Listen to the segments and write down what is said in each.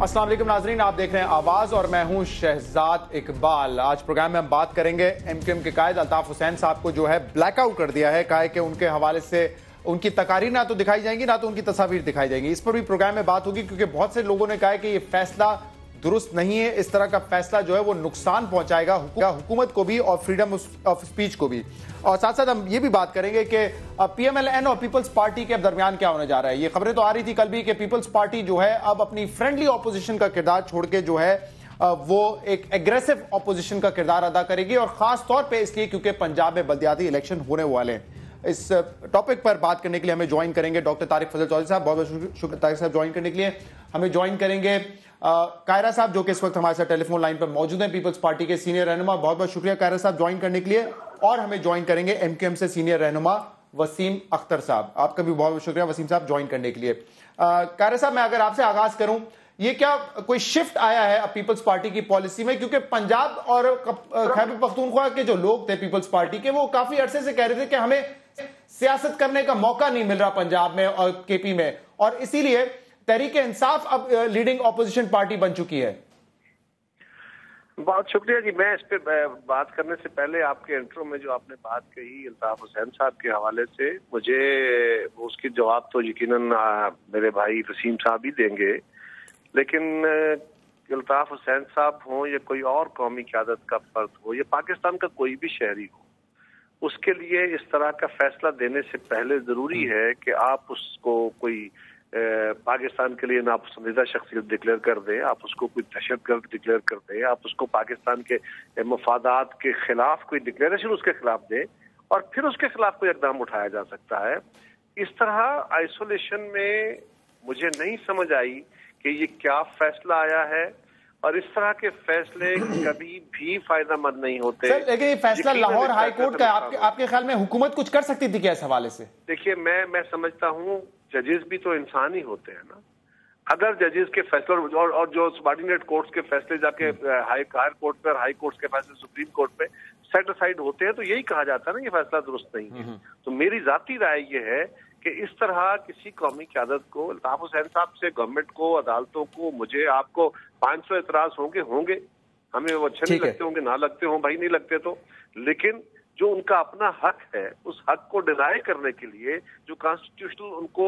अस्सलाम वालेकुम नाजरीन, आप देख रहे हैं आवाज और मैं हूं शहजाद इकबाल। आज प्रोग्राम में हम बात करेंगे एमक्यूएम के कायद अल्ताफ हुसैन साहब को जो है ब्लैकआउट कर दिया है। कहा है कि उनके हवाले से उनकी तकारीर ना तो दिखाई जाएंगी ना तो उनकी तस्वीर दिखाई जाएंगी। इस पर भी प्रोग्राम में बात होगी क्योंकि बहुत से लोगों ने कहा है कि ये फैसला दुरुस्त नहीं है। इस तरह का फैसला जो है वो नुकसान पहुंचाएगा हुकूमत को भी और फ्रीडम ऑफ स्पीच को भी। और साथ साथ हम ये भी बात करेंगे कि पीएमएलएन और पीपल्स पार्टी के दरमियान क्या होने जा रहा है। ये खबरें तो आ रही थी कल भी कि पीपल्स पार्टी जो है अब अपनी फ्रेंडली ऑपोजिशन का किरदार छोड़ के जो है वो एक एग्रेसिव ऑपोजिशन का किरदार अदा करेगी, और खास तौर पर इसलिए क्योंकि पंजाब में बल्दियाती इलेक्शन होने वाले हैं। इस टॉपिक पर बात करने के लिए हमें ज्वाइन करेंगे डॉक्टर तारिक फजल चौधरी साहब। बहुत बहुत शुक्रिया तारिक साहब ज्वाइन करने के लिए। हमें ज्वाइन करेंगे कायरा साहब जो कि इस वक्त हमारे साथ टेलीफोन लाइन पर मौजूद हैं, पीपल्स पार्टी के सीनियर रहनुमा। बहुत बहुत शुक्रिया कायरा साहब ज्वाइन करने के लिए। और हमें ज्वाइन करेंगे एमक्यूएम से सीनियर रहनुमा वसीम अख्तर साहब। आपका भी बहुत बहुत शुक्रिया वसीम साहब ज्वाइन करने के लिए। कायरा साहब, मैं अगर आपसे आगाज करूं, ये क्या कोई शिफ्ट आया है अब पीपल्स पार्टी की पॉलिसी में? क्योंकि पंजाब और खैबर पख्तूनख्वा के जो लोग थे पीपल्स पार्टी के, वो काफी अरसे से कह रहे थे कि हमें सियासत करने का मौका नहीं मिल रहा पंजाब में और केपी में, और इसीलिए तहरीक इंसाफ अब लीडिंग ऑपोजिशन पार्टी बन चुकी है। बहुत शुक्रिया जी। मैं इस पे बात करने से पहले आपके इंट्रो में जो आपने बात कही अल्ताफ हुसैन साहब के हवाले से, मुझे उसकी जवाब तो यकीनन मेरे भाई वसीम साहब ही देंगे, लेकिन अल्ताफ हुसैन साहब हो या कोई और कौमी क़यादत का फर्द हो या पाकिस्तान का कोई भी शहरी हो, उसके लिए इस तरह का फैसला देने से पहले जरूरी है कि आप उसको कोई पाकिस्तान के लिए नापसंदीदा शख्सियत डिक्लेयर कर दें, आप उसको कोई दहशतगर्द डिक्लेयर कर दें, आप उसको पाकिस्तान के मफादात के खिलाफ कोई डिक्लेरेशन उसके खिलाफ दें, और फिर उसके खिलाफ कोई इकदाम उठाया जा सकता है। इस तरह आइसोलेशन में मुझे नहीं समझ आई कि ये क्या फैसला आया है, और इस तरह के फैसले कभी भी फायदेमंद नहीं होते। सर, लेकिन ये फैसला लाहौर हाई कोर्ट का आपके ख्याल में हुकूमत कुछ कर सकती थी क्या इस हवाले से? देखिए, मैं समझता हूँ जजेस भी तो इंसान ही होते हैं ना। अगर जजेस के फैसले और जो सबॉर्डिनेट कोर्ट्स के फैसले जाके हायर कोर्ट पे और हाई कोर्ट के फैसले सुप्रीम कोर्ट पे सेट असाइड होते हैं, तो यही कहा जाता है ना ये फैसला दुरुस्त नहीं है। तो मेरी जाती राय ये है कि इस तरह किसी कौमी क़यादत को, अल्ताफ हुसैन साहब से, गवर्नमेंट को, अदालतों को, मुझे, आपको 500 एतराज होंगे, हमें वो अच्छे नहीं लगते होंगे, ना लगते हों भाई, नहीं लगते तो, लेकिन जो उनका अपना हक है उस हक को डिनाई करने के लिए जो कॉन्स्टिट्यूशनल उनको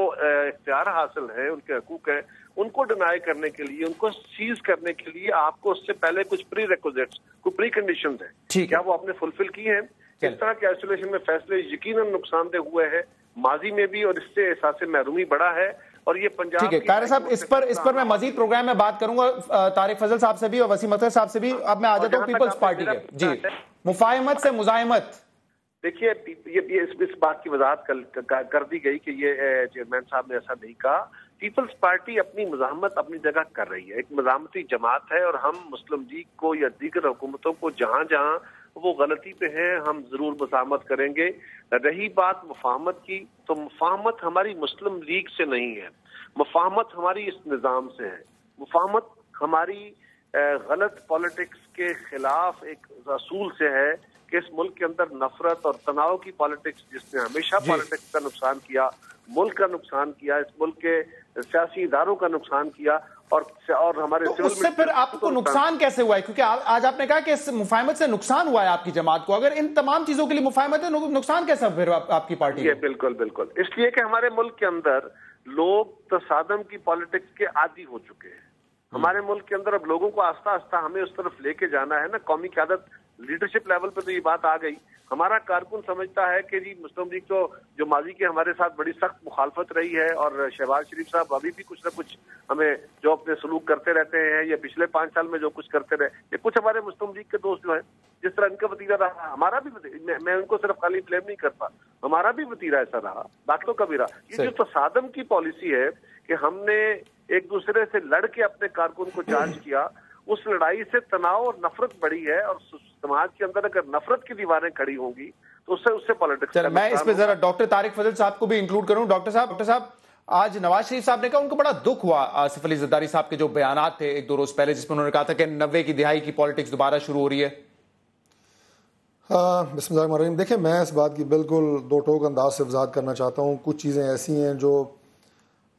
इख्तियार हासिल है, उनके हकूक है, उनको डिनाई करने के लिए, उनको सीज करने के लिए आपको उससे पहले कुछ प्री रिक्विजिट्स, कुछ प्री कंडीशंस हैं, क्या वो आपने फुलफिल की हैं? इस तरह के आइसोलेशन में फैसले यकीनन नुकसानदेह हुए हैं माजी में भी, और इससे एहसास महरूमी बड़ा है। और ये पंजाब, ठीक है कायरा साहब, इस पर मैं मजीद प्रोग्राम में बात करूंगा तारिक फजल साहब से भी और वसीम अख्तर साहब से भी। अब मैं आ जाता हूँ पीपल्स पार्टी के जी मुफाहिमत से मुजाहिमत। देखिए, ये इस बात की वजाहत कर दी गई कि ये चेयरमैन साहब ने ऐसा नहीं कहा। पीपल्स पार्टी अपनी मुजाहमत अपनी जगह कर रही है, एक मुजाहमती जमात है, और हम मुस्लिम लीग को या दीगर हुकूमतों को जहां जहां वो गलती पे हैं हम जरूर मुजाहमत करेंगे। रही बात मुफाहमत की, तो मुफाहमत हमारी मुस्लिम लीग से नहीं है, मुफाहमत हमारी इस निज़ाम से है। मुफाहमत हमारी गलत पॉलिटिक्स के खिलाफ एक असूल से है कि इस मुल्क के अंदर नफरत और तनाव की पॉलिटिक्स, जिसने हमेशा पॉलिटिक्स का नुकसान किया, मुल्क का नुकसान किया, इस मुल्क के सियासी इदारों का नुकसान किया, और हमारे तो उससे फिर आपको नुकसान कैसे हुआ है? क्योंकि आज आपने कहा कि इस मुफाहिमत से नुकसान हुआ है आपकी जमात को। अगर इन तमाम चीजों के लिए मुफाहिमत है, नुकसान कैसा फिर आपकी पार्टी है? बिल्कुल इसलिए कि हमारे मुल्क के अंदर लोग तसादम की पॉलिटिक्स के आदी हो चुके हैं। हमारे मुल्क के अंदर अब लोगों को आस्ता आस्ता हमें उस तरफ लेके जाना है ना। कौमी क़यादत लीडरशिप लेवल पे तो ये बात आ गई। हमारा कारकुन समझता है कि जी मुस्लिम लीग तो जो माजी के हमारे साथ बड़ी सख्त मुखालफत रही है, और शहबाज शरीफ साहब अभी भी कुछ ना कुछ हमें जो अपने सलूक करते रहते हैं, या पिछले 5 साल में जो कुछ करते रहे, या कुछ हमारे मुस्लिम लीग के दोस्त जो है, जिस तरह इनका वतीरा रहा, हमारा भी, मैं उनको सिर्फ खाली ब्लेम नहीं करता, हमारा भी वतीरा ऐसा रहा, बाकियों का भी रहा। ये जो तसादम की पॉलिसी है कि हमने एक दूसरे से लड़ के अपने कारकुन को चार्ज किया, उस लड़ाई से तनाव और नफरत बढ़ी है, और समाज के अंदर अगर नफरत की दीवारें खड़ी होंगी तो उससे पॉलिटिक्स। मैं इस पे जरा डॉक्टर तारिक फजल साहब को भी इंक्लूड करूं। डॉक्टर साहब, आज नवाज शरीफ साहब ने कहा उनको बड़ा दुख हुआ आसिफ अली जरदारी साहब के जो बयानात थे 1-2 रोज पहले, जिसमें उन्होंने कहा था कि 90 की दिहाई की पॉलिटिक्स दोबारा शुरू हो रही है। बिस्मिल्लाहिर्रहमानिर्रहीम। देखिए, मैं इस बात की बिल्कुल दो टोक अंदाज से वजाहत करना चाहता हूँ। कुछ चीज़ें ऐसी हैं जो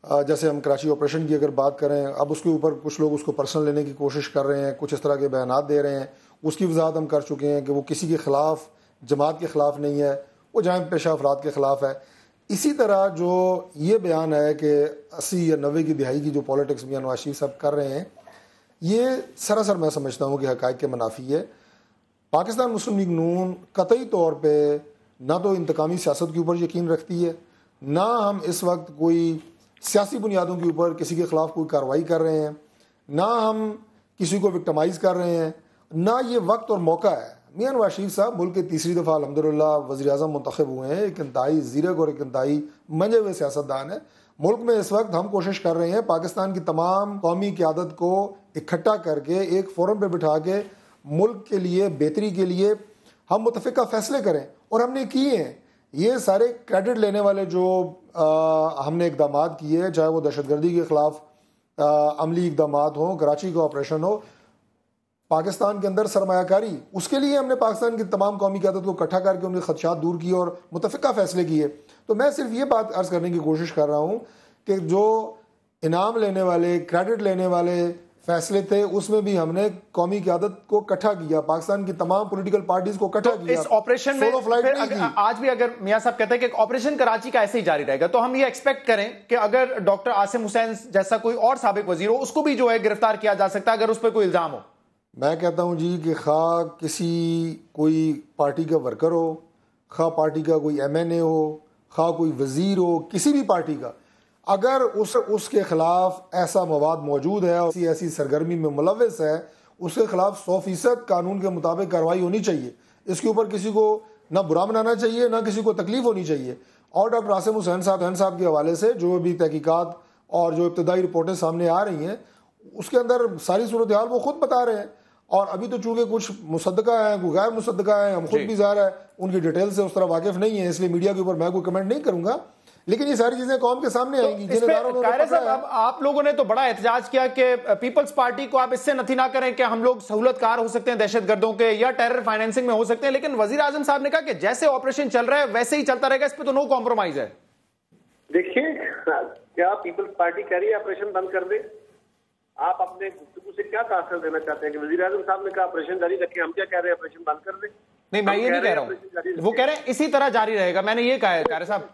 जैसे हम कराची ऑपरेशन की अगर बात करें, अब उसके ऊपर कुछ लोग उसको पर्सनल लेने की कोशिश कर रहे हैं, कुछ इस तरह के बयानात दे रहे हैं। उसकी वजाहत हम कर चुके हैं कि वो किसी के ख़िलाफ़, जमात के ख़िलाफ़ नहीं है, वो जहाँ पेशा अफराद के ख़िलाफ़ है। इसी तरह जो ये बयान है कि 80 या 90 की दिहाई की जो पॉलिटिक्स मियां नवाज शरीफ साहब कर रहे हैं, ये सरासर मैं समझता हूँ कि हक़ाइक़ के मुनाफी है। पाकिस्तान मुस्लिम लीग नून कतई तौर पर ना तो इंतकामी सियासत के ऊपर यकीन रखती है, ना हम इस वक्त कोई सियासी बुनियादों के ऊपर किसी के ख़िलाफ़ कोई कार्रवाई कर रहे हैं, ना हम किसी को विक्टिमाइज़ कर रहे हैं, ना ये वक्त और मौका है। मियां नवाज शरीफ साहब मुल्क के तीसरी दफ़ा अल्हम्दुलिल्लाह वज़ीर आज़म मुंतखब हुए हैं। एक इंतहाई ज़ीरक और एक इंतहाई मंजे हुए सियासतदान है। मुल्क में इस वक्त हम कोशिश कर रहे हैं पाकिस्तान की तमाम कौमी क़यादत को इकट्ठा करके एक फोरम पर बिठा के मुल्क के लिए, बेहतरी के लिए हम मुतफ़िका फ़ैसले करें, और हमने किए हैं। ये सारे क्रेडिट लेने वाले जो हमने इकदाम किए, चाहे वो दहशतगर्दी के ख़िलाफ़ अमली इकदाम हों, कराची का ऑपरेशन हो, पाकिस्तान के अंदर सरमायाकारी, उसके लिए हमने पाकिस्तान की तमाम कौमी क़यादत को इकट्ठा करके उनके खदशात दूर किए और मुतफ़िका फ़ैसले किए। तो मैं सिर्फ ये बात अर्ज़ करने की कोशिश कर रहा हूँ कि जो इनाम लेने वाले, क्रेडिट लेने वाले फैसले थे, उसमें भी हमने कौमी क़यादत को इकट्ठा किया, पाकिस्तान की तमाम पॉलिटिकल पार्टीज को इकट्ठा किया। इस ऑपरेशन में आज भी अगर मियां साहब कहते हैं कि ऑपरेशन कराची का ऐसे ही जारी रहेगा, तो हम ये एक्सपेक्ट करें कि अगर डॉक्टर आसिम हुसैन जैसा कोई और साबिक वजीर हो, उसको भी जो है गिरफ्तार किया जा सकता है अगर उस पर कोई इल्जाम हो। मैं कहता हूं जी कि खा किसी कोई पार्टी का वर्कर हो, खा पार्टी का कोई MNA हो, खा कोई वजीर हो, किसी भी पार्टी का, अगर उसके खिलाफ ऐसा मवाद मौजूद है और ऐसी सरगर्मी में मुलव्वस है, उसके खिलाफ 100% कानून के मुताबिक कार्रवाई होनी चाहिए। इसके ऊपर किसी को ना बुरा मनाना चाहिए, ना किसी को तकलीफ होनी चाहिए। और डॉक्टर आसिम हुसैन साहब के हवाले से जो भी तहकीकात और जो इब्तदाई रिपोर्टें सामने आ रही हैं, उसके अंदर सारी सूरत हाल वो खुद बता रहे हैं। और अभी तो चूंकि कुछ मुसद्दका है, कोई गैर मुसद्दका है, हम खुद भी ज़ाहिर है उनकी डिटेल से उस तरह वाकिफ नहीं है, इसलिए मीडिया के ऊपर मैं कोई कमेंट नहीं करूंगा, लेकिन ये सारी चीजें कौम के सामने आएंगी। साहब, आप लोगों ने तो बड़ा एहतजाज किया कि पीपल्स पार्टी को आप इससे नथी ना करें कि हम लोग सहूलतकार हो सकते हैं दहशतगर्दों के या टेरर फाइनेंसिंग में हो सकते हैं, लेकिन वजीर आजम साहब ने कहा कि जैसे ऑपरेशन चल रहा है वैसे ही चलता रहेगा, इस पर तो नो कॉम्प्रोमाइज है। देखिए, क्या पीपल्स पार्टी कह रही है ऑपरेशन बंद कर दे? आप अपने गुफ्तगू से क्या तासर देना चाहते हैं कि वजीर आजम साहब ने कहा ऑपरेशन जारी रखें, हम क्या कह रहे हैं ऑपरेशन बंद कर दे? नहीं, मैं ये नहीं कह रहा हूँ, वो कह रहे हैं इसी तरह जारी रहेगा, मैंने ये कहा है। कारी साहब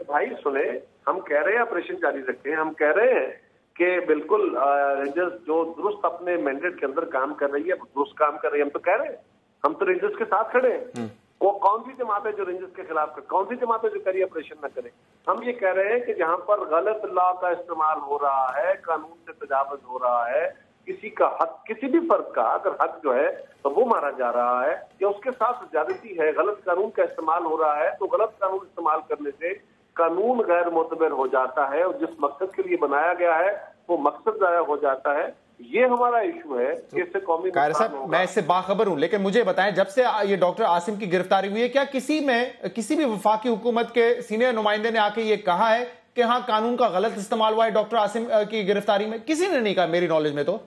भाई सुने, हम कह रहे हैं ऑपरेशन जारी रखें, हम कह रहे हैं कि बिल्कुल रेंजर्स जो दुरुस्त अपने मैंडेट के अंदर काम कर रही है, दुरुस्त काम कर रही है, हम तो कह रहे हैं, हम तो रेंजर्स के साथ खड़े हैं। वो कौन सी जमात है जो रेंजर्स के खिलाफ, कौन सी जमात है जो करिए ऑपरेशन न करे? हम ये कह रहे हैं कि जहां पर गलत लॉ का इस्तेमाल हो रहा है, कानून से तजावुज हो रहा है, किसी का हक, किसी भी फर्द का अगर हक जो है तो वो मारा जा रहा है या उसके साथ ज्यादती है, गलत कानून का इस्तेमाल हो रहा है, तो गलत कानून इस्तेमाल करने से कानून गैर मोतबर हो जाता है और जिस मकसद के लिए बनाया गया है वो मकसद जाया हो जाता है। ये हमारा इशू है कि इससे कौमी कारी साहब, मैं इससे बाखबर हूं, लेकिन मुझे बताएं, जब से ये डॉक्टर आसिम की गिरफ्तारी हुई है, क्या किसी भी वफाकी हुकूमत के सीनियर नुमाइंदे ने आके ये कहा है कि हाँ कानून का गलत इस्तेमाल हुआ है डॉक्टर आसिम की गिरफ्तारी में? किसी ने नहीं कहा मेरी नॉलेज में। तो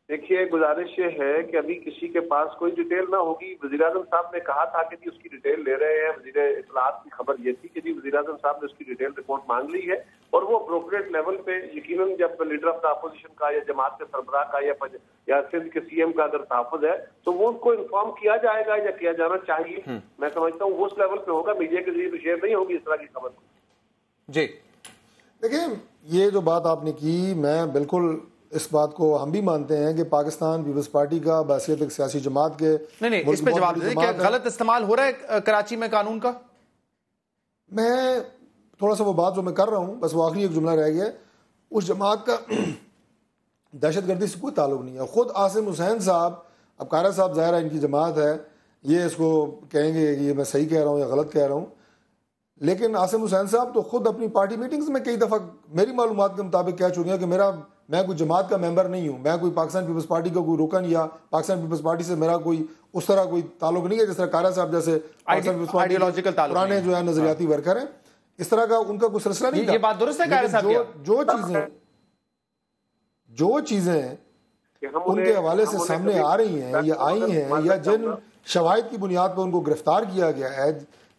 देखिए, गुजारिश ये है कि अभी किसी के पास कोई डिटेल ना होगी। वज़ीर आज़म साहब ने कहा था कि जी उसकी डिटेल ले रहे हैं। वज़ीर इत्तलाआत की खबर ये थी कि जी वज़ीर आज़म साहब ने उसकी डिटेल रिपोर्ट मांग ली है और वो अप्रोप्रिएट लेवल पे यकीनन जब लीडर ऑफ द अपोजिशन का या जमात के सरबराह का या सिंध के CM का अगर तहफ़्फ़ुज़ है तो वो उनको इन्फॉर्म किया जाएगा या किया जाना चाहिए। मैं समझता हूँ उस लेवल पे होगा, मीडिया के जरिए शेयर नहीं होगी इस तरह की खबर। जी देखिए, ये जो बात आपने की, मैं बिल्कुल इस बात को हम भी मानते हैं कि पाकिस्तान पीपल्स पार्टी का बहसियत एक सियासी जमात के नहीं इस पे जवाब दीजिए, क्या गलत इस्तेमाल हो रहा है कराची में कानून का? मैं थोड़ा सा वो बात जो मैं कर रहा हूँ, बस वो आखिरी एक जुमला रह गया, उस जमात का दहशतगर्दी से कोई ताल्लुक नहीं है। खुद आसिम हुसैन साहब, अब कारा साहब ज़ाहिर है इनकी जमात है, ये इसको कहेंगे कि ये मैं सही कह रहा हूँ या गलत कह रहा हूँ, लेकिन आसिम हुसैन साहब तो खुद अपनी पार्टी मीटिंग्स में कई दफ़ा मेरी मालूमात के मुताबिक कह चुके हैं कि मैं कोई जमात का मेंबर नहीं हूँ, मैं कोई पाकिस्तान पीपल्स पार्टी का कोई रुकन या पाकिस्तान पीपल्स पार्टी से मेरा कोई उस तरह कोई ताल्लुक नहीं है जिस तरह कारा साहब जैसे आइडियोलॉजिकल पुराने जो है नजरियाती वर्कर हैं, इस तरह का उनका कोई सिलसिला नहीं था। ये बात दुरुस्त है कारा साहब, जो चीजें उनके हवाले से सामने आ रही हैं या आई हैं या जिन शवाहिद की बुनियाद पर उनको गिरफ्तार किया गया है,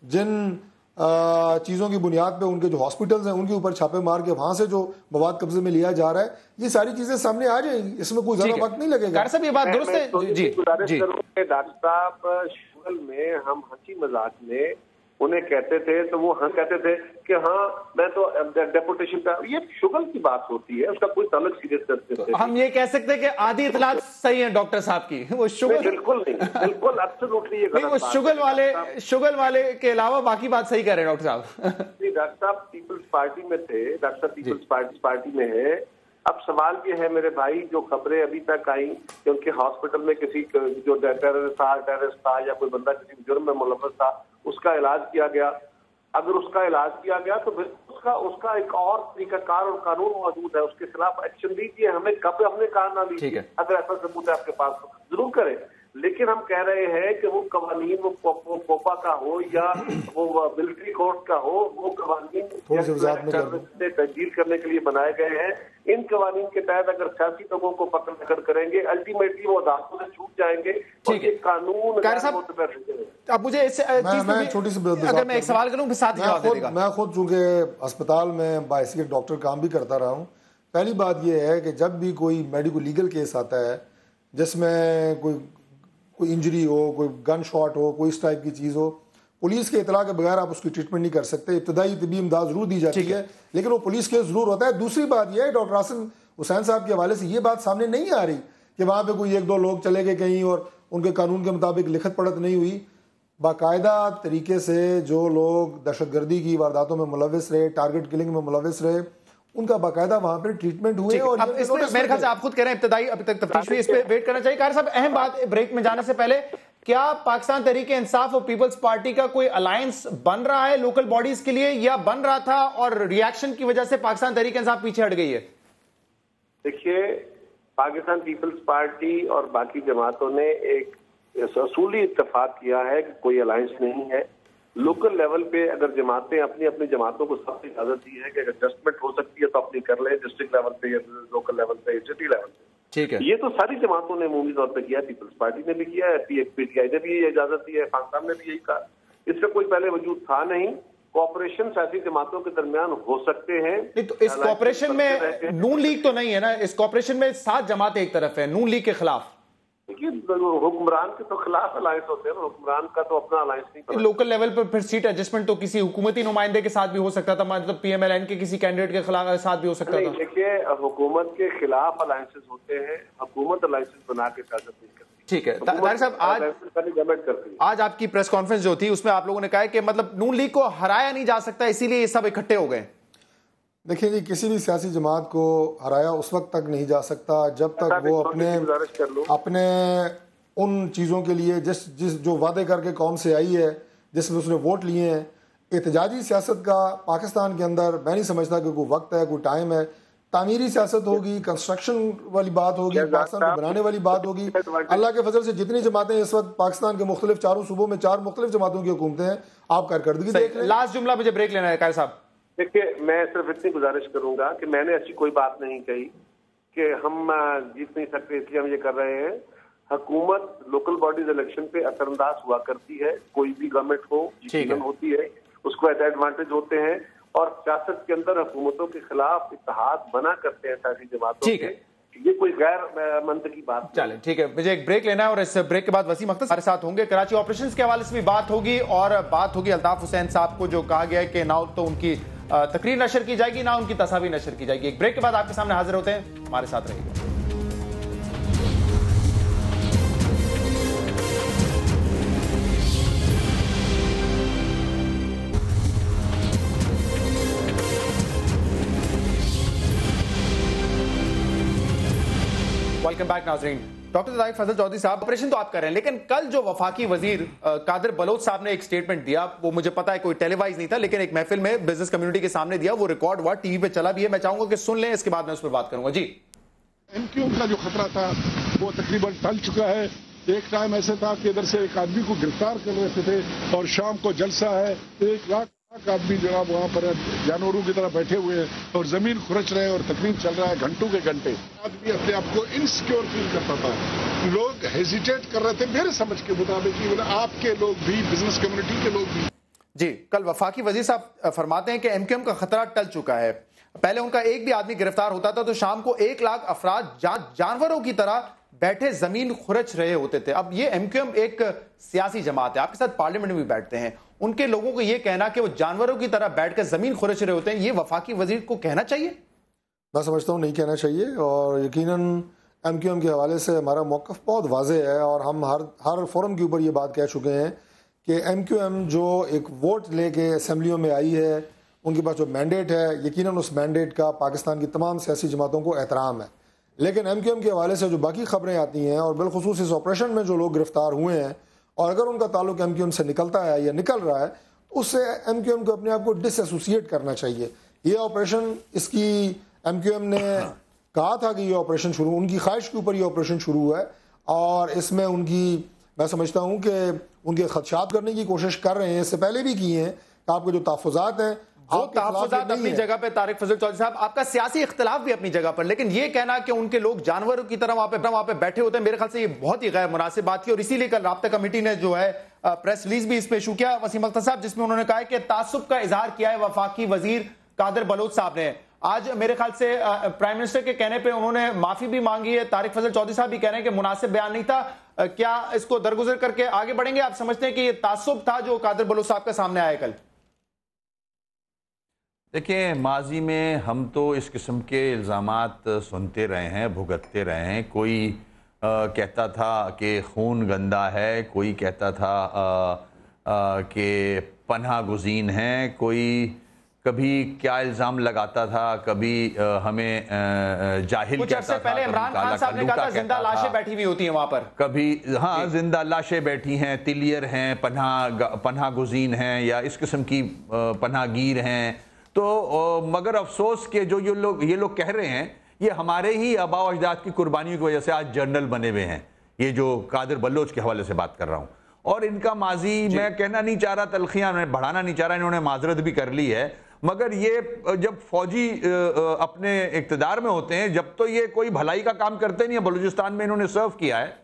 जिन चीज़ों की बुनियाद पे उनके जो हॉस्पिटल्स हैं उनके ऊपर छापे मार के वहां से जो मवाद कब्जे में लिया जा रहा है, ये सारी चीजें सामने आ जाएंगी, इसमें कोई ज्यादा वक्त नहीं लगेगा। साहब ये बात दुरुस्त है जी। डॉक्टर साहब शुगल में हम हंसी मजाक में उन्हें कहते थे तो वो कहते थे कि हाँ मैं तो डेपुटेशन का, ये शुगल की बात होती है, उसका कोई ताल्लुक सीरियस करते थे। हम ये कह सकते हैं कि आधी इतलात सही है डॉक्टर साहब की, वो शुगल बिल्कुल नहीं, बिल्कुल एब्सोल्युटली वो शुगल वाले के अलावा बाकी बात सही कह रहे हैं डॉक्टर साहब। डॉक्टर साहब पीपल्स पार्टी में थे, डॉक्टर साहब पीपल्स पार्टी में है। अब सवाल ये है मेरे भाई, जो खबरें अभी तक आई कि उनके हॉस्पिटल में किसी जो टेररिस्ट था या कोई बंदा किसी जुर्म में मुलव्वस था, उसका इलाज किया गया। अगर उसका इलाज किया गया तो फिर उसका एक और तरीकाकार और कानून मौजूद है, उसके खिलाफ एक्शन लीजिए। हमें कब हमने कहा ना लीजिए, अगर ऐसा सबूत है आपके पास तो जरूर करें। लेकिन हम कह रहे हैं कि वो कवानीन वो कोपा का हो या वो मिलिट्री कोर्ट का हो, वो कवानीन तब्दील करने के लिए बनाए गए हैं। इन कवानीन के तहत अगर सियासी लोगों को पकड़ करेंगे, अल्टीमेटली वो अदालतों से छूट जाएंगे। ठीक है, कानून अब मुझे मैं छोटी सी अगर मैं एक सवाल करूं, मैं खुद चूंकि अस्पताल में बाइसिक डॉक्टर काम भी करता रहा हूं, पहली बात यह है कि जब भी कोई मेडिको लीगल केस आता है जिसमें कोई इंजरी हो, कोई गन शॉट हो, कोई इस टाइप की चीज़ हो, पुलिस के इतला के बगैर आप उसकी ट्रीटमेंट नहीं कर सकते। इब्तदाई तबी इमदाद जरूर दी जाती है, लेकिन वो पुलिस केस जरूर होता है। दूसरी बात यह है, डॉक्टर आसिम हुसैन साहब के हवाले से ये बात सामने नहीं आ रही कि वहाँ पे कोई एक दो लोग चले गए कहीं और उनके कानून के मुताबिक लिखत पढ़त नहीं हुई। बाकायदा तरीके से जो लोग दहशतगर्दी की वारदातों में मुलव्वस रहे, टारगेट किलिंग में मुलव्वस रहे, उनका बाकायदा वहां पर ट्रीटमेंट हुए। और मेरे ख्याल से आप खुद कह रहे हैं इब्तदाई अभी तक तफ्तीश हुई, इस पे वेट करना चाहिए। कार साहब अहम बात, ब्रेक में जाने से पहले, क्या पाकिस्तान तहरीक इंसाफ और पीपल्स पार्टी का कोई अलायंस बन रहा है लोकल बॉडीज के लिए, या बन रहा था और रिएक्शन की वजह से पाकिस्तान तहरीक इंसाफ पीछे हट गई है? देखिए, पाकिस्तान पीपल्स पार्टी और बाकी जमातों ने एक असूली इत्तेफाक किया है कि कोई अलायंस नहीं है। लोकल लेवल पे अगर जमातें अपनी अपनी जमातों को सबसे इजाजत दी है कि अगर एडजस्टमेंट हो सकती है तो अपनी कर ले, डिस्ट्रिक्ट लेवल पे या लोकल लेवल पे, सिटी लेवल पे। ठीक है, ये तो सारी जमातों ने अमूमी तौर पर किया, पीपल्स पार्टी ने भी किया है, पीटीआई ने भी इजाजत दी है, खान साहब ने भी यही कहा। इसका कोई पहले वजूद था नहीं। कॉपरेशन ऐसी जमातों के दरमियान हो सकते हैं। तो इस कॉपरेशन में नून लीग तो नहीं है ना? इस कॉपरेशन में 7 जमातें एक तरफ है नून लीग के खिलाफ। हुक्मरान के तो खिलाफ अलायंस होते हैं ना, हुक्मरान का तो अपना अलायंस नहीं। लोकल लेवल पर फिर सीट एडजस्टमेंट तो किसी हुकूमती नुमाइंदे के साथ भी हो सकता था, मतलब पीएमएलएन के किसी कैंडिडेट के खिलाफ साथ भी हो सकता था। देखिए, हुकूमत के खिलाफ अलायंसेस होते हैं, हुकूमत अलायंसेस बना के सियासत नहीं करती। ठीक है तारिक साहब, आज आपकी प्रेस कॉन्फ्रेंस जो थी उसमें आप लोगों ने कहा कि मतलब नून लीग को हराया नहीं जा सकता, इसीलिए ये सब इकट्ठे हो गए। देखिए जी, किसी भी सियासी जमात को हराया उस वक्त तक नहीं जा सकता जब तक वो अपने उन चीज़ों के लिए जिस जो वादे करके कौम से आई है, जिसमें उसने वोट लिए हैं। एहतजाजी सियासत का पाकिस्तान के अंदर मैं नहीं समझता कि कोई वक्त है, कोई टाइम है। तामीरी सियासत होगी, कंस्ट्रक्शन वाली बात होगी, पाकिस्तान को बनाने वाली बात होगी। अल्लाह के फजल से जितनी जमातें इस वक्त पाकिस्तान के मुख्तलिफ 4 सूबों में 4 मुख्तलिफ जमातों की हुकूमतें हैं, आप कारकर्दगी देख लें। लास्ट जुमला मुझे ब्रेक लेना है कार साहब। देखिए, मैं सिर्फ इतनी गुजारिश करूंगा कि मैंने ऐसी कोई बात नहीं कही कि हम जीत नहीं सकते इसलिए हम ये कर रहे हैं। हुकूमत लोकल बॉडीज इलेक्शन पे असरअंदाज हुआ करती है, कोई भी गवर्नमेंट हो यकीनन होती है, उसको एडवांटेज होते हैं और सियासत के अंदर हुकूमतों के खिलाफ इत्तेहाद बना करते हैं सारी जमातों के। ये कोई गैर मंतकी बात। चले ठीक है, मुझे एक ब्रेक लेना है और इस ब्रेक के बाद वसीम अख्तर हमारे साथ होंगे। कराची ऑपरेशंस के हवाले से भी बात होगी और बात होगी अल्ताफ हुसैन साहब को जो कहा गया है कि ना तो उनकी तकरीर नशर की जाएगी ना उनकी तस्वीर नशर की जाएगी। एक ब्रेक के बाद आपके सामने हाजिर होते हैं, हमारे साथ रहिएगा। वेलकम बैक नाज़रीन। डॉक्टर तारिक फजल चौधरी साहब, ऑपरेशन तो आप कर रहे हैं, लेकिन कल जो वफाकी वजीर कादिर बलोच साहब ने एक स्टेटमेंट दिया, वो मुझे पता है कोई टेलीवाइज नहीं था, लेकिन एक महफिल में बिजनेस कम्युनिटी के सामने दिया, वो रिकॉर्ड हुआ, टीवी पे चला भी है। मैं चाहूंगा कि सुन लें, इसके बाद मैं उस पर बात करूंगा। जी, एमक्यूएम का जो खतरा था वो तकरीबन टल चुका है। एक टाइम ऐसे था कि इधर से एक आदमी को गिरफ्तार कर रहे थे और शाम को जलसा है, 1 लाख आदमी जनाब वहाँ पर जानवरों की तरह बैठे हुए हैं और जमीन खुरच रहे हैं और तकरीब चल रहा है घंटों के घंटे। आदमी अपने आप को इनसिक्योर फील करता था, लोग हेजिटेट कर रहे थे मेरे समझ के मुताबिक, आपके लोग भी, बिजनेस कम्युनिटी के लोग भी। जी, कल वफाकी वजीर साहब फरमाते हैं कि एमक्यूएम का खतरा टल चुका है। पहले उनका एक भी आदमी गिरफ्तार होता था तो शाम को 1 लाख अफराद जानवरों की तरह बैठे जमीन खुरच रहे होते थे। अब ये एमक्यूएम एक सियासी जमात है, आपके साथ पार्लियामेंट में भी बैठते हैं, उनके लोगों को यह कहना कि वो जानवरों की तरह बैठकर जमीन खुरच रहे होते हैं, ये वफाकी वजीर को कहना चाहिए? मैं समझता हूँ नहीं कहना चाहिए, और यकीनन एमक्यूएम के हवाले से हमारा मौक़िफ़ बहुत वाज़ेह है और हम हर फोरम के ऊपर ये बात कह चुके हैं कि एमक्यूएम जो एक वोट लेके असम्बलियों में आई है, उनके पास जो मैंडेट है, यकीनन उस मैंडेट का पाकिस्तान की तमाम सियासी जमातों को एहतराम है। लेकिन एमक्यूएम के हवाले से जो बाकी खबरें आती हैं, और बिलखुसूस इस ऑपरेशन में जो लोग गिरफ्तार हुए हैं, और अगर उनका ताल्लुक एमक्यूएम से निकलता है या निकल रहा है, तो उससे एमक्यूएम को अपने आप को डिसएसोसिएट करना चाहिए। ये ऑपरेशन, इसकी एमक्यूएम ने कहा था कि ये ऑपरेशन शुरू, उनकी ख्वाहिश के ऊपर ये ऑपरेशन शुरू हुआ है, और इसमें उनकी, मैं समझता हूँ कि उनके खदशात करने की कोशिश कर रहे हैं, इससे पहले भी किए हैं। आपके जो तहफ़्फ़ुज़ात हैं, वो तहफ़्फ़ुज़ात अपनी जगह पे, तारिक फजल चौधरी साहब, आपका सियासी इख्तिलाफ भी अपनी जगह पर, लेकिन ये कहना कि उनके लोग जानवरों की तरह वहां पे बैठे होते हैं, मेरे ख्याल से ये बहुत ही गैर मुनासिब बात की। और इसीलिए कल राब्ता कमेटी ने जो है प्रेस रिलीज भी इस पे इशू किया, वसीम अख्तर साहब, जिसमें उन्होंने कहा कि तासुब का इजहार किया है वफाकी वजीर कादिर बलोच साहब ने। आज मेरे ख्याल से प्राइम मिनिस्टर के कहने पे उन्होंने माफी भी मांगी है। तारिक फजल चौधरी साहब भी कह रहे हैं कि मुनासिब बयान नहीं था। क्या इसको दरगुजर करके आगे बढ़ेंगे? आप समझते हैं कि ये तासुब था जो कादिर बलोच साहब के सामने आया कल? देखिए, माजी में हम तो इस किस्म के इल्ज़ामात सुनते रहे हैं, भुगतते रहे हैं। कोई कहता था कि खून गंदा है, कोई कहता था कि पनाह गुज़ीन है, कोई कभी क्या इल्ज़ाम लगाता था, कभी हमें जाहिल कहता था। पहले इमरान खान साहब ने कहा था जिंदा लाशें बैठी हुई होती हैं वहां पर, कभी हाँ जिंदा लाशें बैठी हैं, तिलियर हैं, पनाह गुज़ीन हैं, या इस किस्म की पनाहगीर हैं। तो मगर अफसोस के जो ये लोग कह रहे हैं, ये हमारे ही आबा व अजदाद की कुर्बानियों की वजह से आज जर्नल बने हुए हैं। ये जो कादिर बलोच के हवाले से बात कर रहा हूँ, और इनका माजी मैं कहना नहीं चाह रहा, तलखियां मैं बढ़ाना नहीं चाह रहा, इन्होंने माजरत भी कर ली है। मगर ये जब फौजी अपने इक़्तिदार में होते हैं, जब तो ये कोई भलाई का काम करते नहीं है। बलूचिस्तान में इन्होंने सर्व किया है,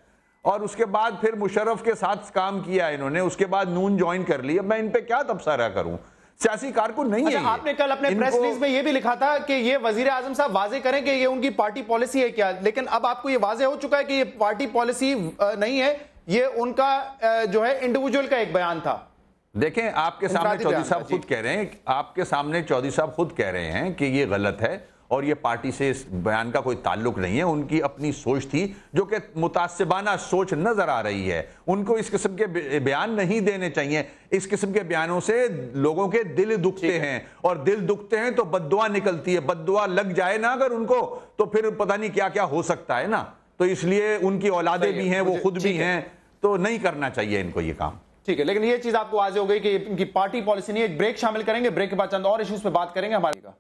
और उसके बाद फिर मुशर्रफ के साथ काम किया है इन्होंने, उसके बाद नून ज्वाइन कर लिया। मैं इन पे क्या तबसरा करूं, सियासी कारकुन नहीं है। आपने कल अपने प्रेस रिलीज में ये भी लिखा था कि ये वजीर आजम साहब वाजे करें कि ये उनकी पार्टी पॉलिसी है क्या, लेकिन अब आपको ये वाजे हो चुका है कि ये पार्टी पॉलिसी नहीं है, ये उनका जो है इंडिविजुअल का एक बयान था। देखें, आपके सामने चौधरी साहब खुद कह रहे हैं, आपके सामने चौधरी साहब खुद कह रहे हैं कि ये गलत है और ये पार्टी से इस बयान का कोई ताल्लुक नहीं है। उनकी अपनी सोच थी जो कि मुतासिबाना सोच नजर आ रही है। उनको इस किस्म के बयान नहीं देने चाहिए। इस किस्म के बयानों से लोगों के दिल दुखते हैं, और दिल दुखते हैं तो बद्दुआ निकलती है। बद्दुआ लग जाए ना अगर उनको, तो फिर पता नहीं क्या क्या हो सकता है ना। तो इसलिए उनकी औलादे भी हैं, वो खुद भी हैं, तो नहीं करना चाहिए इनको ये काम। ठीक है, लेकिन ये चीज आपको वाज़ेह हो गई कि इनकी पार्टी पॉलिसी नहीं है। एक ब्रेक शामिल करेंगे, ब्रेक के बाद चंद और इश्यूज पे बात करेंगे हमारे का।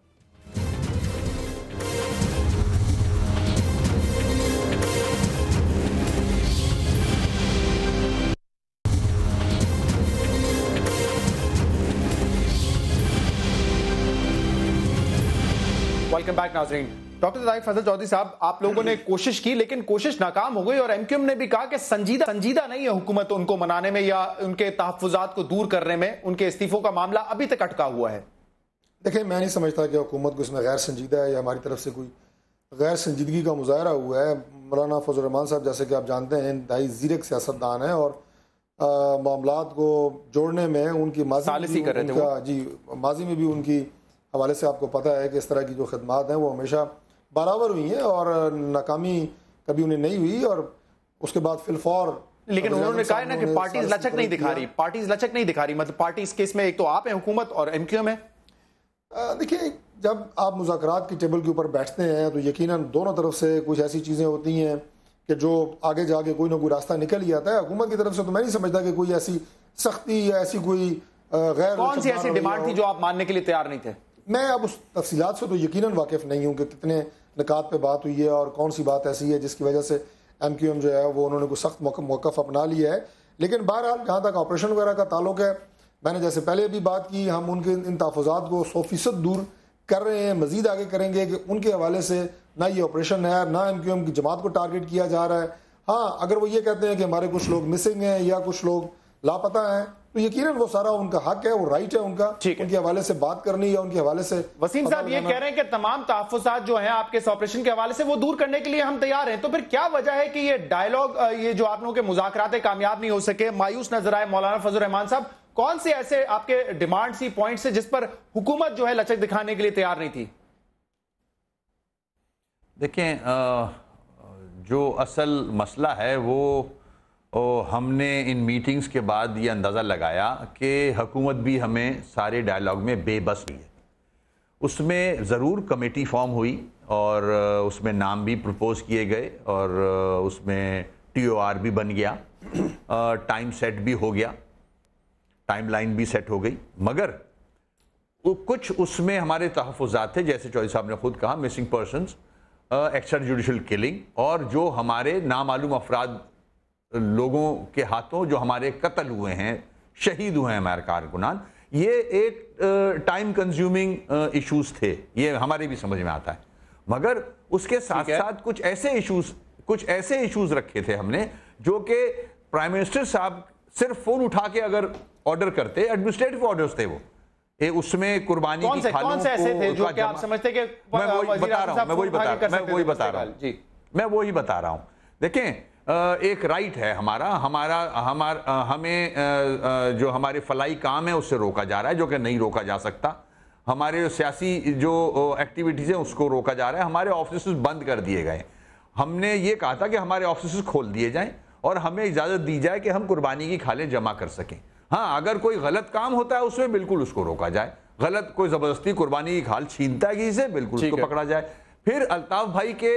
वेलकम बैक नाज़रीन। डॉक्टर तारिक फजल चौधरी साहब, आप लोगों ने कोशिश की लेकिन कोशिश नाकाम हो गई, और एमक्यूएम ने भी कहा कि संजीदा नहीं है हुकूमत उनको मनाने में या उनके तहफ़्फ़ुज़ात को दूर करने में। उनके इस्तीफों का मामला अभी तक अटका हुआ है। देखिए, मैं नहीं समझता कि हुकूमत को इसमें गैर संजीदा है या हमारी तरफ से कोई गैर संजीदगी का मुजाहरा हुआ है। मौलाना फजल रहमान साहब, जैसे कि आप जानते हैं, इंतहाई ज़ीरक सियासतदान है, और मामलात को जोड़ने में उनकी माजी में भी उनकी हवाले से आपको पता है कि इस तरह की जो खिदमात हैं वो हमेशा बराबर हुई हैं, और नाकामी कभी उन्हें नहीं हुई। और उसके बाद फिलफौर, लेकिन उन्होंने कहा ना कि पार्टीज लचक नहीं दिखा रही, पार्टीज लचक नहीं दिखा रही। मतलब पार्टी इस केस में एक तो आप हैं हुकूमत और एमक्यूएम है। देखिए, जब आप मुज़ाकरात की टेबल के ऊपर बैठते हैं तो यकीनन दोनों तरफ से कुछ ऐसी चीज़ें होती हैं कि जो आगे जाके कोई ना कोई रास्ता निकल ही आता है। हुकूमत की तरफ से तो मैं नहीं समझता कि कोई ऐसी सख्ती या ऐसी कोई गैर, कौन सी ऐसी डिमांड थी जो आप मानने के लिए तैयार नहीं थे? मैं अब उस तफसीलात से तो यकीनन वाकिफ़ नहीं हूँ कि कितने निकात पे बात हुई है और कौन सी बात ऐसी है जिसकी वजह से एमक्यूएम जो है वो उन्होंने कोई सख्त मौक़िफ़ अपना लिया है। लेकिन बहरहाल जहाँ तक ऑपरेशन वगैरह का ताल्लुक है, मैंने जैसे पहले भी बात की, हम उनके इन तहफ़्फ़ुज़ात को 100% दूर कर रहे हैं, मज़ीद आगे करेंगे कि उनके हवाले से ना ये ऑपरेशन है, ना एमक्यूएम की जमात को टारगेट किया जा रहा है। हाँ, अगर वो ये कहते हैं कि हमारे कुछ लोग मिसिंग हैं या कुछ लोग लापता हैं, तो यकीनन वो सारा उनका हक है, वो राइट है उनका, उनके हवाले से बात करनी या उनके हवाले से। वसीम साहब ये कह रहे हैं कि तमाम तहफ्फुज़ात जो हैं आपके इस ऑपरेशन के हवाले से वो दूर करने के लिए हम तैयार हैं, तो फिर क्या वजह है कि ये डायलॉग, ये जो आप लोगों के मुज़ाकरात कामयाब नहीं हो सके, मायूस नजर आए मौलाना फजल रहमान साहब? कौन से ऐसे आपके डिमांड्स ही पॉइंट्स है जिस पर हुकूमत जो है लचक दिखाने के लिए तैयार नहीं थी? देखें, जो असल मसला है वो हमने इन मीटिंग्स के बाद ये अंदाज़ा लगाया कि हुकूमत भी हमें सारे डायलॉग में बेबस नहीं है। उसमें ज़रूर कमेटी फॉर्म हुई और उसमें नाम भी प्रपोज किए गए और उसमें TOR भी बन गया, टाइम सेट भी हो गया, टाइमलाइन भी सेट हो गई, मगर वो कुछ उसमें हमारे तहफ़्फ़ुज़ात थे, जैसे चौधरी साहब ने खुद कहा, missing persons, extra judicial killing, और जो हमारे नामालूम अफराद लोगों के हाथों जो हमारे कत्ल हुए हैं, शहीद हुए हैं हमारे कारकुनान, ये एक टाइम कंज्यूमिंग इश्यूज थे, ये हमारे भी समझ में आता है। मगर उसके साथ साथ कुछ ऐसे इश्यूज रखे थे हमने जो कि प्राइम मिनिस्टर साहब सिर्फ फोन उठा के अगर ऑर्डर करते, एडमिनिस्ट्रेटिव ऑर्डर्स थे वो, उसमें कुर्बानी की खालों कौन से ऐसे थे जो कि आप समझते कि मैं वही बता रहा हूं। देखें, एक राइट है हमारा हमें जो हमारे फलाई काम है उससे रोका जा रहा है, जो कि नहीं रोका जा सकता। हमारे सियासी जो एक्टिविटीज हैं उसको रोका जा रहा है। हमारे ऑफिस बंद कर दिए गए। हमने ये कहा था कि हमारे ऑफिस खोल दिए जाएं और हमें इजाजत दी जाए कि हम कुर्बानी की खालें जमा कर सकें। हाँ, अगर कोई गलत काम होता है उसमें बिल्कुल उसको रोका जाए। गलत कोई जबरदस्ती कुर्बानी की खाल छीनता है किसी से, बिल्कुल उसको पकड़ा जाए। फिर अल्ताफ भाई के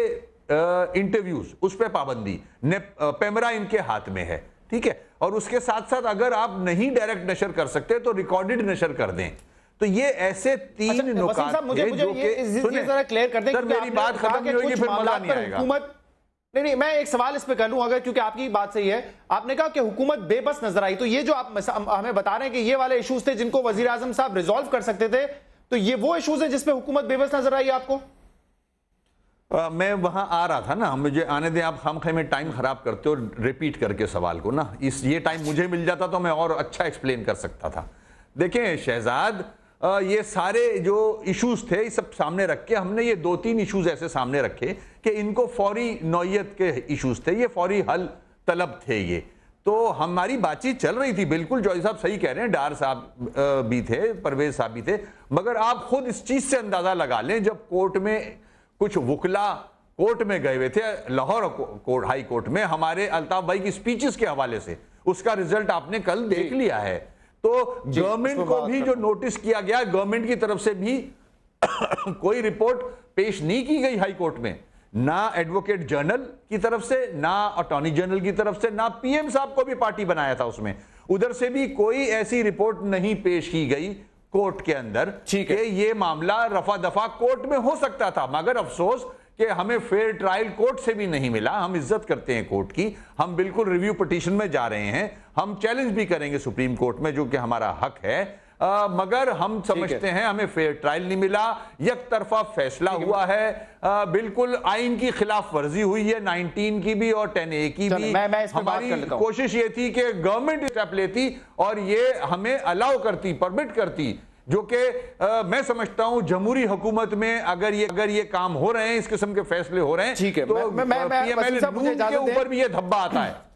इंटरव्यूज, उस पर पाबंदी, पेमरा इनके हाथ में है, ठीक है। और उसके साथ साथ अगर आप नहीं डायरेक्ट नशर कर सकते तो रिकॉर्डेड नशर कर दें। तो ये ऐसे तीन नुकात थे जो कि जरा क्लियर कर दें, सर मेरी बात खत्म नहीं होगी फिर मजा नहीं आएगा। नहीं, मैं एक सवाल इस पे कर लूं, अगर, क्योंकि आपकी बात सही है। आपने कहा कि हुकूमत बेबस नजर आई, तो ये जो आप हमें बता रहे हैं कि ये वाले इश्यूज थे जिनको वजीर आजम साहब रिजॉल्व कर सकते थे, तो ये वो इश्यूज है जिसपे हुकूमत बेबस नजर आई आपको? मैं वहां आ रहा था ना, मुझे आने दें। आप हम में टाइम खराब करते हो रिपीट करके सवाल को ना। ये टाइम मुझे मिल जाता तो मैं और अच्छा एक्सप्लेन कर सकता था। देखें शहजाद, ये सारे जो इश्यूज थे ये सब सामने रख के हमने ये 2-3 इश्यूज ऐसे सामने रखे कि इनको फौरी नौयत के इश्यूज थे, ये फौरी हल तलब थे। ये तो हमारी बातचीत चल रही थी। बिल्कुल जॉय साहब सही कह रहे हैं, डार साहब भी थे, परवेज साहब भी थे। मगर आप खुद इस चीज से अंदाजा लगा लें, जब कोर्ट में कुछ वुकला कोर्ट में गए हुए थे, लाहौर हाई कोर्ट में, हमारे अल्ताफ भाई की स्पीचेस के हवाले से, उसका रिजल्ट आपने कल देख लिया है। तो गवर्नमेंट को भी जो नोटिस किया गया, गवर्नमेंट की तरफ से भी कोई रिपोर्ट पेश नहीं की गई हाई कोर्ट में, ना एडवोकेट जनरल की तरफ से, ना अटॉर्नी जनरल की तरफ से, ना PM साहब को भी पार्टी बनाया था उसमें, उधर से भी कोई ऐसी रिपोर्ट नहीं पेश की गई कोर्ट के अंदर कि ये मामला रफा दफा कोर्ट में हो सकता था। मगर अफसोस कि हमें फेयर ट्रायल कोर्ट से भी नहीं मिला। हम इज्जत करते हैं कोर्ट की, हम बिल्कुल रिव्यू पिटीशन में जा रहे हैं, हम चैलेंज भी करेंगे सुप्रीम कोर्ट में, जो कि हमारा हक है। मगर हम समझते हैं हमें फेयर ट्रायल नहीं मिला, एक तरफा फैसला हुआ है, बिल्कुल आइन की खिलाफ वर्जी हुई है, 19 की भी और 10A की भी। हमारी कोशिश ये थी कि गवर्नमेंट स्टेप लेती और ये हमें अलाउ करती, परमिट करती, जो कि मैं समझता हूं जमहूरी हुकूमत में अगर ये काम हो रहे हैं, इस किस्म के फैसले हो रहे हैं, ठीक है, तो PML के ऊपर भी ये धब्बा आता है।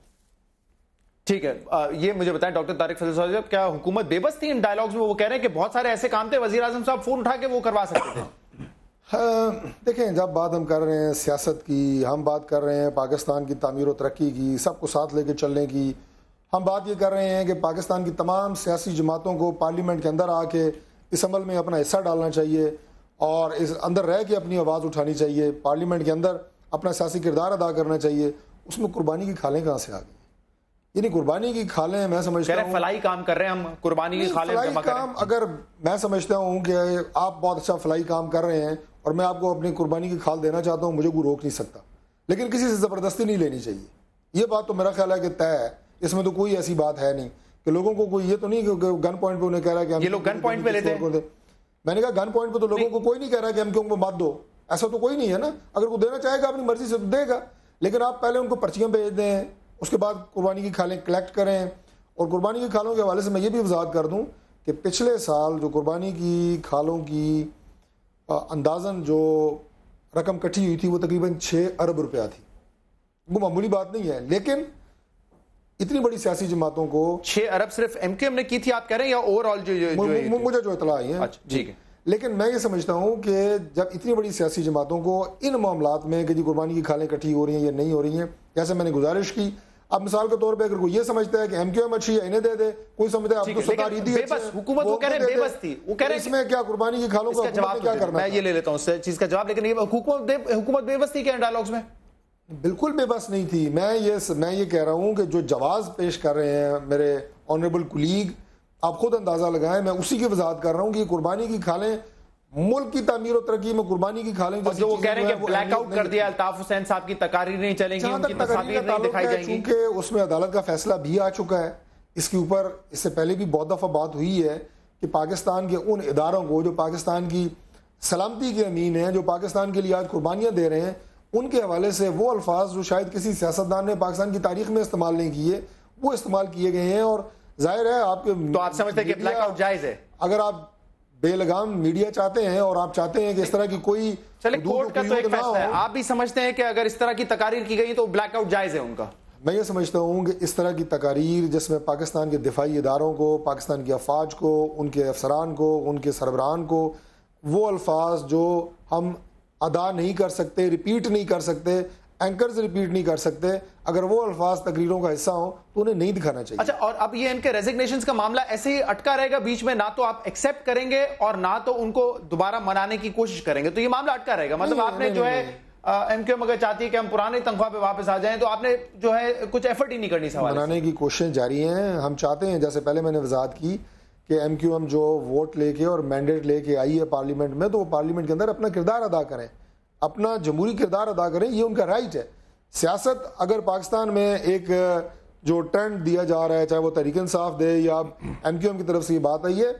ठीक है, ये मुझे बताएं डॉक्टर तारिक फजल साहब, क्या हुकूमत बेबस थी इन डायलॉग्स में? वो कह रहे हैं कि बहुत सारे ऐसे काम थे वजीर आजम साहब फोन उठा के वो करवा सकते थे। देखें, जब बात हम कर रहे हैं सियासत की, हम बात कर रहे हैं पाकिस्तान की तामीर और तरक्की की, सबको साथ लेके चलने की, हम बात ये कर रहे हैं कि पाकिस्तान की तमाम सियासी जमातों को पार्लियामेंट के अंदर आके इस अमल में अपना हिस्सा डालना चाहिए और इस अंदर रह के अपनी आवाज़ उठानी चाहिए, पार्लियामेंट के अंदर अपना सियासी किरदार अदा करना चाहिए। उसमें कुर्बानी की खालें कहाँ से आ गई? यानी कुर्बानी की खालें मैं समझता हूँ फलाई काम कर रहे हैं हम, कुर्बानी की खालें जमा कर रहे हैं। अगर मैं समझता हूँ कि आप बहुत अच्छा फलाई काम कर रहे हैं और मैं आपको अपनी कुर्बानी की खाल देना चाहता हूँ, मुझे कोई रोक नहीं सकता, लेकिन किसी से ज़बरदस्ती नहीं लेनी चाहिए। ये बात तो मेरा ख्याल है कि तय है, इसमें तो कोई ऐसी बात है नहीं कि लोगों को कोई ये तो नहीं कि गन पॉइंट पे उन्हें कह रहा है कि ये लोग गन पॉइंट पे लेते हैं। मैंने कहा गन पॉइंट पे तो लोगों को कोई नहीं कह रहा है कि हम क्यों मत दो, ऐसा तो कोई नहीं है ना। अगर वो देना चाहेगा अपनी मर्जी से तो देगा, लेकिन आप पहले उनको पर्चियां भेज दें, उसके बाद कुर्बानी की खालें कलेक्ट करें और कुर्बानी की खालों के हवाले से मैं ये भी वजाहत कर दूं कि पिछले साल जो कुर्बानी की खालों की अंदाजन जो रकम इकट्ठी हुई थी वो तकरीबन 6 अरब रुपया थी। वो मामूली बात नहीं है, लेकिन इतनी बड़ी सियासी जमातों को 6 अरब सिर्फ एमक्यूएम ने की थी आप कह रहे हैं, या ओवरऑल मुझे जो इतला आई है। ठीक है, लेकिन मैं ये समझता हूं कि जब इतनी बड़ी सियासी जमातों को इन मामलात में कि जी कुर्बानी की खालें इकट्ठी हो रही हैं या नहीं हो रही हैं, जैसे मैंने गुजारिश की, अब मिसाल के तौर पे अगर कोई ये समझता है कि एमक्यूएम अच्छी है इन्हें दे दे, कोई समझता है आपको सरकार ईदी हुकूमत वो कह रहे हैं बेबस थी, वो कह रहे हैं इसमें क्या कुर्बानी की खालों का जवाब क्या करना। मैं ये ले लेता हूं उस चीज का जवाब, लेकिन हुकूमत बेबस थी क्या डायलॉग्स में? बिल्कुल बेबस नहीं थी। मैं ये कह रहा हूं कि जो जवाब पेश कर रहे हैं मेरे ऑनरेबल कुलीग, आप खुद अंदाजा लगाएं, मैं उसी की वजाहत कर रहा हूं कि कुर्बानी की खालें मुल्क की तामीर और तरक्की में कुर्बानी की खालें जो वो कह रहे हैं कि ब्लैकआउट कर दिया अल्ताफ हुसैन साहब की तकारीर नहीं चलेंगी, उनकी तस्वीरें नहीं दिखाई जाएंगी, क्योंकि उसमें अदालत का फैसला भी आ चुका है। इसके ऊपर इससे पहले भी बहुत दफा बात हुई है कि पाकिस्तान के उन इदारों को जो पाकिस्तान की सलामती के अमीन हैं, जो पाकिस्तान के लिए आज कुर्बानियां दे रहे हैं, उनके हवाले से वो अल्फाज जो शायद किसी सियासतदान ने पाकिस्तान की तारीख में इस्तेमाल नहीं किए, वो इस्तेमाल किए गए हैं। और जाहिर है आपके, तो आप समझते हैं कि ब्लैकआउट जायज है? अगर आप बेलगाम मीडिया चाहते हैं और आप चाहते हैं कि इस तरह की कोई, चले कोर्ट का तो एक फैसला है, आप भी समझते हैं कि अगर इस तरह की तकारीर की गई तो ब्लैकआउट जायज है उनका? मैं ये समझता हूँ कि इस तरह की तकारीर जिसमें पाकिस्तान के दिफाई इदारों को, पाकिस्तान की अफवाज को, उनके अफसरान को, उनके सरबराहान को वो अल्फाज जो हम अदा नहीं कर सकते, रिपीट नहीं कर सकते, एंकर्स रिपीट नहीं कर सकते, अगर वो अल्फाज तकरीरों का हिस्सा हो तो उन्हें नहीं दिखाना चाहिए। अच्छा, और अब ये इनके रेजिग्नेशंस का मामला ऐसे ही अटका रहेगा बीच में, ना तो आप एक्सेप्ट करेंगे और ना तो उनको दोबारा मनाने की कोशिश करेंगे, तो ये मामला अटका रहेगा? मतलब आपने जो है एमक्यूएम अगर चाहती है कि हम पुराने तनख्वाह पे वापस आ जाएं, तो आपने जो है कुछ एफर्ट ही नहीं करनी सवाल मनाने की कोशिशें जारी हैं। हम चाहते हैं, जैसे पहले मैंने वजाहत की कि एमक्यूएम जो वोट लेके और मैंडेट लेके आई है पार्लियामेंट में, तो वो पार्लियामेंट के अंदर अपना किरदार अदा करें, अपना जमहूरी किरदार अदा करें, ये उनका राइट है। सियासत अगर पाकिस्तान में एक जो ट्रेंड दिया जा रहा है, चाहे वो तहरीक इंसाफ दे या एमक्यूएम की तरफ से ये बात आई है,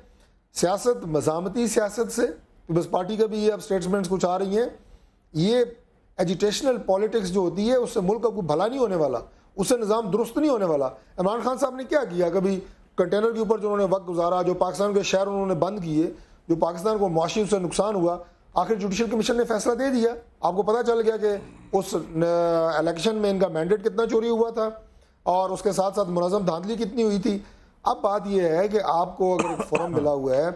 सियासत मज़ामती सियासत से, तो बस पार्टी का भी ये अब स्टेटमेंट्स कुछ आ रही हैं, ये एजिटेशनल पॉलिटिक्स जो होती है उससे मुल्क का कोई भला नहीं होने वाला, उससे निज़ाम दुरुस्त नहीं होने वाला। इमरान खान साहब ने क्या किया, कभी कंटेनर के ऊपर जो उन्होंने वक्त गुजारा, जो पाकिस्तान के शहर उन्होंने बंद किए, जो पाकिस्तान को मुआशी उससे नुकसान हुआ, आखिर जुडिशल कमीशन ने फैसला दे दिया। आपको पता चल गया कि उस इलेक्शन में इनका मैंडेट कितना चोरी हुआ था और उसके साथ साथ मुनज़्ज़म धांधली कितनी हुई थी। अब बात यह है कि आपको अगर फोरम मिला हुआ है,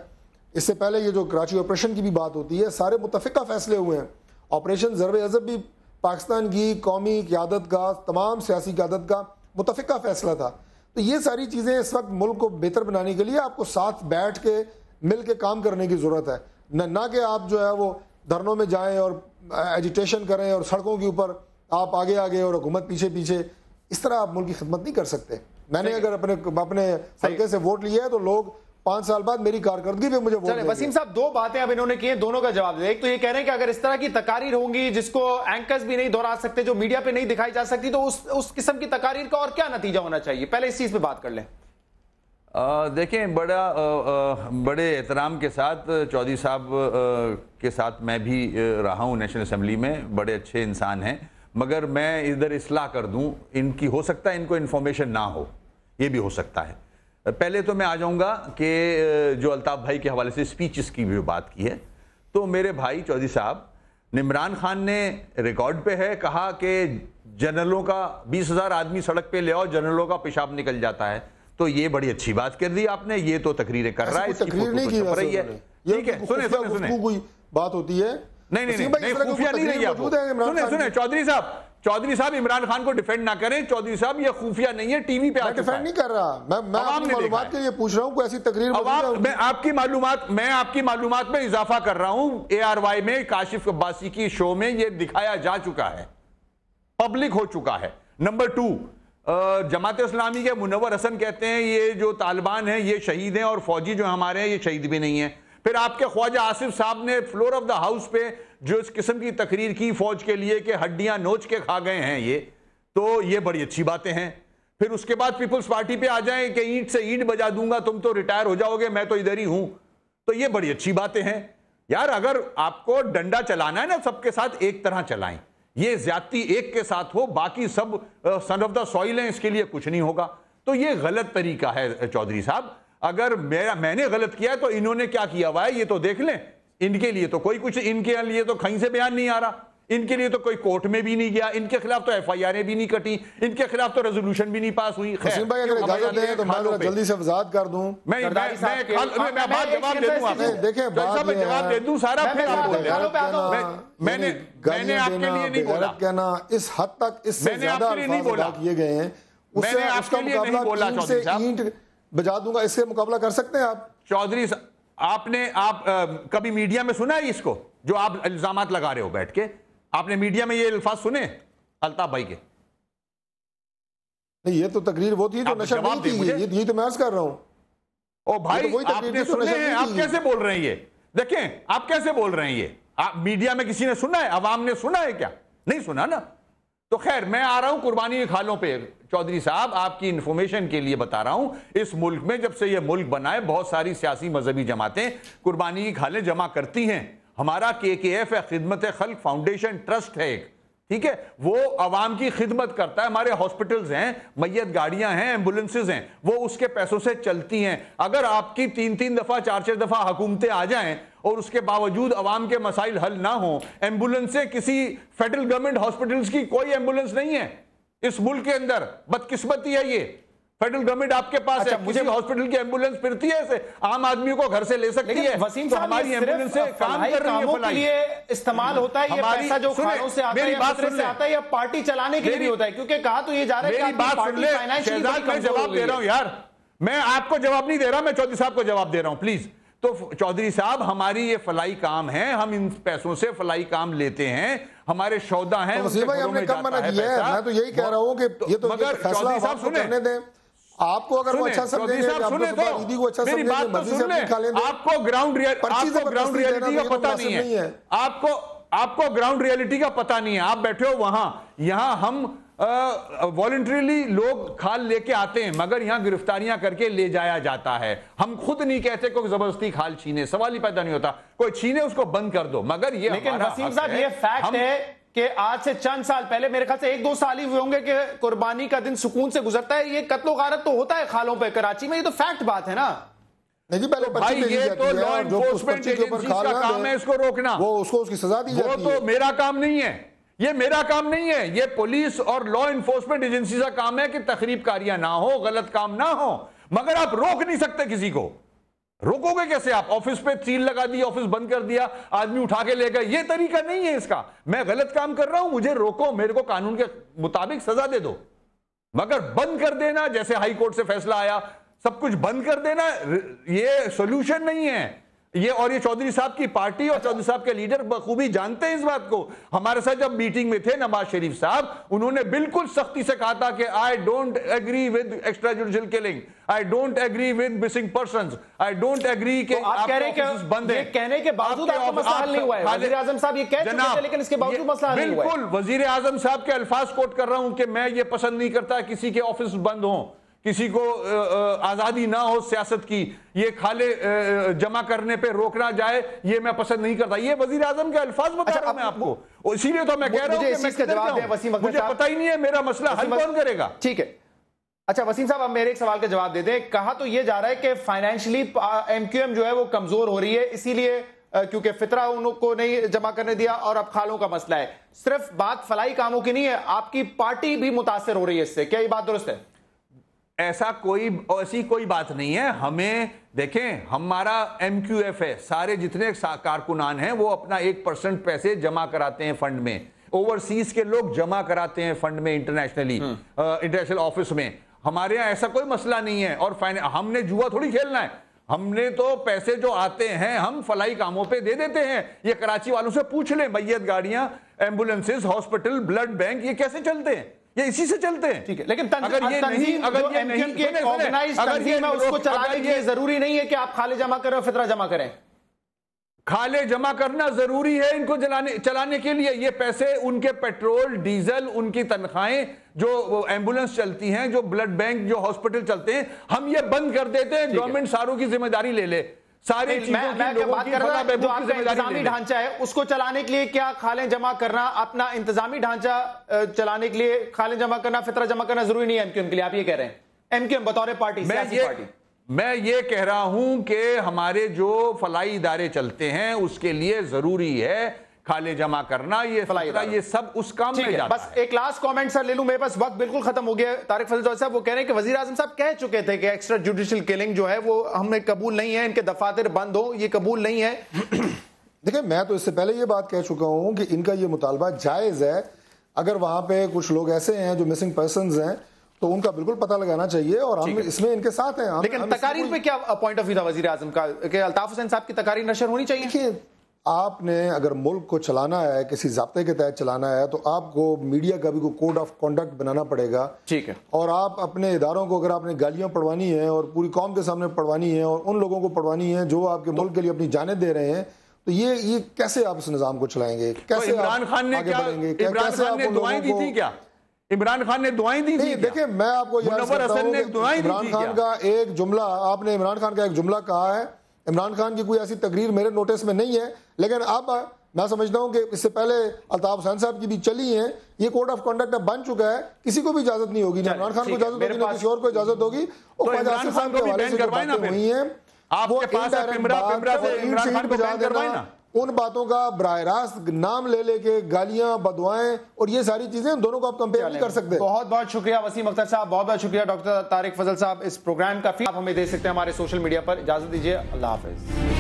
इससे पहले ये जो कराची ऑपरेशन की भी बात होती है, सारे मुतफ़िका फैसले हुए हैं। ऑपरेशन ज़र्ब-ए-अज़ब भी पाकिस्तान की कौमी क़यादत का, तमाम सियासी क़यादत का मुतफ़िका फैसला था। तो ये सारी चीज़ें इस वक्त मुल्क को बेहतर बनाने के लिए आपको साथ बैठ के मिल के काम करने की ज़रूरत है, ना कि आप जो है वो धरनों में जाएं और एजिटेशन करें और सड़कों के ऊपर आप आगे आगे और हुकूमत पीछे पीछे। इस तरह आप मुल्क की खिदमत नहीं कर सकते। मैंने अगर अपने हल्के से वोट लिया है तो लोग 5 साल बाद मेरी कारकर्दगी पे मुझे वोट देंगे। वसीम साहब, 2 बातें अब इन्होंने की हैं, दोनों का जवाब दे। एक तो ये कह रहे हैं कि अगर इस तरह की तकारीर होंगी जिसको एंकर्स भी नहीं दोहरा सकते, जो मीडिया पे नहीं दिखाई जा सकती, तो उस किस्म की तकारीर का और क्या नतीजा होना चाहिए? पहले इस चीज पे बात कर लें। देखें, बड़े एहतराम के साथ चौधरी साहब के साथ मैं भी रहा हूँ नेशनल असेंबली में, बड़े अच्छे इंसान हैं, मगर मैं इधर इस्लाह कर दूँ इनकी, हो सकता है इनको इन्फॉर्मेशन ना हो, ये भी हो सकता है। पहले तो मैं आ जाऊँगा कि जो अल्ताफ भाई के हवाले से स्पीचेस की भी बात की है, तो मेरे भाई चौधरी साहब, इमरान खान ने रिकॉर्ड पे है कहा कि जनरलों का 20,000 आदमी सड़क पे ले आओ, जनरलों का पेशाब निकल जाता है। तो ये बड़ी अच्छी बात कर दी आपने, ये तो तकरीरें कर रहा है, तकरीर नहीं की रही है। ठीक है, सुने कोई बात होती है, नहीं खुफिया नहीं रही है। सुने चौधरी साहब इमरान खान को डिफेंड ना करें। चौधरी साहब ये खुफिया नहीं है, टीवी पे डिफेंड नहीं कर रहा, मैं आपकी मालूमात के लिए पूछ रहा हूं, कोई ऐसी तकरीर मैं आपकी मालूमात में इजाफा कर रहा हूं। ARY में काशिफ अब्बासी की शो में ये दिखाया जा चुका है, पब्लिक हो चुका है। नंबर 2, जमात इस्लामी के मुनव्वर हसन कहते हैं ये जो तालिबान है ये शहीद हैं और फौजी जो हमारे हैं ये शहीद भी नहीं है। फिर आपके ख्वाजा आसिफ साहब ने फ्लोर ऑफ द हाउस पे जो इस किस्म की तकरीर की फौज के लिए कि हड्डियां नोच के खा गए हैं ये, तो ये बड़ी अच्छी बातें हैं। फिर उसके बाद पीपल्स पार्टी पे आ जाएं कि ईंट से ईंट बजा दूंगा, तुम तो रिटायर हो जाओगे, मैं तो इधर ही हूं, तो ये बड़ी अच्छी बातें हैं। यार अगर आपको डंडा चलाना है ना, सबके साथ एक तरह चलाएं, ये ज्यादती एक के साथ हो, बाकी सब सन ऑफ द सॉइल है, इसके लिए कुछ नहीं होगा। तो ये गलत तरीका है चौधरी साहब। अगर मैंने गलत किया है तो इन्होंने क्या किया हुआ है ये तो देख लें। इनके लिए तो कोई कुछ, इनके लिए तो कहीं से बयान नहीं आ रहा, इनके लिए तो कोई कोर्ट में भी नहीं गया, इनके खिलाफ तो एफआईआर भी नहीं कटी, इनके खिलाफ तो रेजोल्यूशन भी नहीं पास हुई। वसीम भाई अगर इजाजत दें तो मैं जल्दी से वजाहत कर दूं। मैं जवाब दे दूं आपको। देखिए जवाब दे दूं सारा, फिर आप बोल रहे। मैंने आपके लिए नहीं बोला, कहना इस हद तक इससे ज्यादा नहीं बोला किए गए हैं, उससे उसका मुकाबला ईंट बजा दूंगा, इससे मुकाबला कर सकते हैं आप? चौधरी आप कभी मीडिया में सुना है इसको, जो आप इल्जामात लगा रहे हो बैठ के? आपने मीडिया में ये अल्फाज सुने अल्ताफ भाई के? नहीं, ये तो तकरीर वो थी जो नशर नहीं थी, ये तो मैं अर्ज कर रहा हूं। ओ भाई आपने सुने हैं, आप कैसे बोल रहे हैं ये? देखें आप कैसे बोल रहे हैं ये, आप मीडिया में किसी ने सुना है, अवाम ने सुना है क्या? नहीं सुना ना। तो खैर मैं आ रहा हूं कुर्बानी की खालों पे। चौधरी साहब आपकी इंफॉर्मेशन के लिए बता रहा हूं, इस मुल्क में जब से यह मुल्क बना है बहुत सारी सियासी मजहबी जमातें कुर्बानी की खालें जमा करती हैं। हमारा KKF है, खिदमत खल्क फाउंडेशन ट्रस्ट है एक, ठीक है, वो अवाम की खिदमत करता है। हमारे हॉस्पिटल्स हैं, मैयत गाड़ियां हैं, एम्बुलेंसेज हैं, वो उसके पैसों से चलती हैं। अगर आपकी 3-3 दफा 4-4 दफा हुकूमतें आ जाएं और उसके बावजूद अवाम के मसाइल हल ना हो, एम्बुलेंसें किसी फेडरल गवर्नमेंट हॉस्पिटल्स की कोई एम्बुलेंस नहीं है इस मुल्क के अंदर, बदकिस्मती है ये। फेडरल गवर्नमेंट आपके पास है, मुझे हॉस्पिटल की एम्बुलेंस फिरती है, ऐसे आम आदमी को घर से ले सकती है। वसीम तो साहब हमारी एम्बुलेंस से काम कर रही है, के लिए इस्तेमाल होता है ये पैसा जो खानों से आता है, से आता है, या पार्टी चलाने के लिए भी होता है? क्योंकि कहा तो ये जा रहा है कि बात सुन ले शहजाद, मैं जवाब दे रहा हूं यार, मैं आपको जवाब नहीं दे रहा, मैं चौधरी साहब को जवाब दे रहा हूं प्लीज। तो चौधरी साहब हमारी ये फलाई काम है, हम इन पैसों से फलाई काम लेते हैं, हमारे सौदा हैं। हमने कम मना किया है, मैं तो यही कह रहा हूं कि ये तो मगर चौधरी साहब सुने दें, आपको अगर वो अच्छा समझेंगे, मेरी बात तो सुन ले, आपको ग्राउंड रियलिटी का पता नहीं है, आपको ग्राउंड रियलिटी का पता नहीं है। आप बैठे हो वहां, यहां हम वॉलंटरीली लोग खाल लेके आते हैं, मगर यहां गिरफ्तारियां करके ले जाया जाता है। हम खुद नहीं कहते कोई जबरदस्ती खाल छीने, सवाल ही पैदा नहीं होता, कोई छीने उसको बंद कर दो। मगर ये लेकिन वसीम साहब ये फैक्ट है कि आज से चंद साल पहले, मेरे ख्याल से 1-2 साल ही हुए होंगे कि कुर्बानी का दिन सुकून से गुजरता है। ये कत्लो गारत तो होता है खालों पे कराची में, ये तो फैक्ट बात है ना। नहीं जी, पहले भाई ये तो लॉ एनफोर्समेंट एजेंसी का काम है इसको रोकना, वो उसको उसकी सजा दी जाती है। वो तो मेरा काम नहीं है, ये मेरा काम नहीं है, ये पुलिस और लॉ एनफोर्समेंट एजेंसी का काम है कि तखरीबकारियां ना हो, गलत काम ना हो। मगर आप रोक नहीं सकते किसी को। रोकोगे कैसे आप? ऑफिस पे सील लगा दी, ऑफिस बंद कर दिया, आदमी उठा के ले गए, ये तरीका नहीं है इसका। मैं गलत काम कर रहा हूं, मुझे रोको, मेरे को कानून के मुताबिक सजा दे दो। मगर बंद कर देना, जैसे हाई कोर्ट से फैसला आया, सब कुछ बंद कर देना, ये सोल्यूशन नहीं है ये। और ये चौधरी साहब की पार्टी और चौधरी साहब के लीडर बखूबी जानते हैं इस बात को। हमारे साथ जब मीटिंग में थे नवाज शरीफ साहब, उन्होंने बिल्कुल सख्ती से कहा था कि I don't agree with extra judicial killing, I don't agree with missing persons, I don't agree के आप कह रहे हैं बंद है, कहने के बावजूद आपका मसला हल नहीं हुआ है। वजीर आजम साहब ये कह चुके थे, लेकिन इसके बावजूद मसला हल नहीं हुआ है। बिल्कुल वजीर आजम साहब के अल्फाज कोट कर रहा हूं कि मैं ये पसंद नहीं करता किसी के ऑफिस बंद हो, किसी को आजादी ना हो सियासत की, ये खाले जमा करने पे रोकना जाए, ये मैं पसंद नहीं करता। ये वजीर आजम के अल्फाज बता रहा हूं मैं आपको, इसीलिए तो मैं कह रहा हूं कि मुझे पता ही नहीं है, मेरा मसला हल कौन करेगा? ठीक है। अच्छा वसीम साहब, अब मेरे एक सवाल का जवाब दे दें। कहा तो ये जा रहा है कि फाइनेंशियली MQM जो है वो कमजोर हो रही है, इसीलिए क्योंकि फितरा उनको नहीं जमा करने दिया और अब खालों का मसला है। सिर्फ बात फलाई कामों की नहीं है, आपकी पार्टी भी मुतासर हो रही है इससे, क्या ये बात दुरुस्त है? ऐसी कोई बात नहीं है। हमें देखें, हमारा MQF है, सारे जितने कारकुनान हैं वो अपना 1% पैसे जमा कराते हैं फंड में। ओवरसीज के लोग जमा कराते हैं फंड में, इंटरनेशनली इंटरनेशनल ऑफिस में। हमारे यहाँ ऐसा कोई मसला नहीं है। और हमने जुआ थोड़ी खेलना है, हमने तो पैसे जो आते हैं हम फलाई कामों पे दे देते हैं। ये कराची वालों से पूछ लें, मैयत गाड़ियां, एम्बुलेंसेज, हॉस्पिटल, ब्लड बैंक, ये कैसे चलते हैं? ये इसी से चलते हैं। ठीक है, लेकिन अगर ये नहीं, अगर ये नहीं की ऑर्गेनाइज्ड तंजीम है, उसको चलाने के लिए जरूरी नहीं है कि आप खाले जमा करें और फितरा जमा करें। खाले जमा करना जरूरी है इनको चलाने के लिए। ये पैसे उनके पेट्रोल, डीजल, उनकी तनख्वाहें, जो एम्बुलेंस चलती हैं, जो ब्लड बैंक, जो हॉस्पिटल चलते हैं, हम ये बंद कर देते हैं। गवर्नमेंट सारों की जिम्मेदारी ले ले, सारी चीजों की, लोगों की जो आपका इंतजामी ढांचा है उसको चलाने के लिए क्या खालें जमा करना, अपना इंतजामी ढांचा चलाने के लिए खालें जमा करना, फितरा जमा करना जरूरी नहीं है MQM के लिए, आप ये कह रहे हैं? एमक्यूएम बतौर पार्टी, सियासी पार्टी? मैं ये कह रहा हूं कि हमारे जो फलाई इदारे चलते हैं उसके लिए जरूरी है खाले जमा करना, ये सब उस काम में जाता बस एक लास्ट कमेंट सर ले लूं, मेरे पास वक्त बिल्कुल खत्म हो गया। तारिक फजल साहब वो कह रहे हैं कि वजीर आजम साहब कह चुके थे कि एक्स्ट्रा जुडिशियल किलिंग जो है वो हमें कबूल नहीं है, इनके दफातर बंद हो, ये कबूल नहीं है। देखिए, मैं तो इससे पहले ये बात कह चुका हूं कि इनका ये मुतालबा जायज है। अगर वहां पे कुछ लोग ऐसे हैं जो मिसिंग पर्संस हैं तो उनका बिल्कुल पता लगाना चाहिए और हम इसमें इनके साथ हैं। लेकिन तकारीर पे क्या पॉइंट ऑफ व्यू था वजीर आजम का कि अल्ताफ हुसैन साहब की तकारीर नशर होनी चाहिए? देखिए, आपने अगर मुल्क को चलाना है, किसी ज़ाब्ते के तहत चलाना है, तो आपको मीडिया का भी कोई कोड ऑफ कॉन्डक्ट बनाना पड़ेगा। ठीक है। और आप अपने इदारों को, अगर आपने गालियां पढ़वानी है और पूरी कौम के सामने पढ़वानी है और उन लोगों को पढ़वानी है जो आपके मुल्क के लिए अपनी जानें दे रहे हैं, तो ये कैसे आप इस निज़ाम को चलाएंगे? कैसे इमरान खान ने क्या दुआएं दी थी? क्या इमरान खान ने दुआएं दी थी? देखिए, मैं आपको इमरान खान का एक जुमला, आपने इमरान खान का एक जुमला कहा है। इमरान खान की कोई ऐसी तकरीर मेरे नोटिस में नहीं है, लेकिन अब मैं समझता हूं कि इससे पहले अल्ताफ हुसैन साहब की भी चली है। ये कोड ऑफ कंडक्ट अब बन चुका है, किसी को भी इजाजत नहीं होगी, ना इमरान खान को इजाजत होगी, ना किसी और को इजाजत होगी। और इमरान खान को भी बैन करवाएं ना, हुई है आपके पास पिमरा से इमरान खान को बैन करवाएं ना। उन बातों का बराह रास्त नाम ले लेके गालियां, बदुआएं और ये सारी चीजें, दोनों को आप कंपेयर नहीं कर सकते। बहुत बहुत शुक्रिया वसीम अख्तर साहब, बहुत बहुत शुक्रिया डॉक्टर तारिक फजल साहब। इस प्रोग्राम का फीड आप हमें दे सकते हैं हमारे सोशल मीडिया पर। इजाजत दीजिए, अल्लाह हाफिज।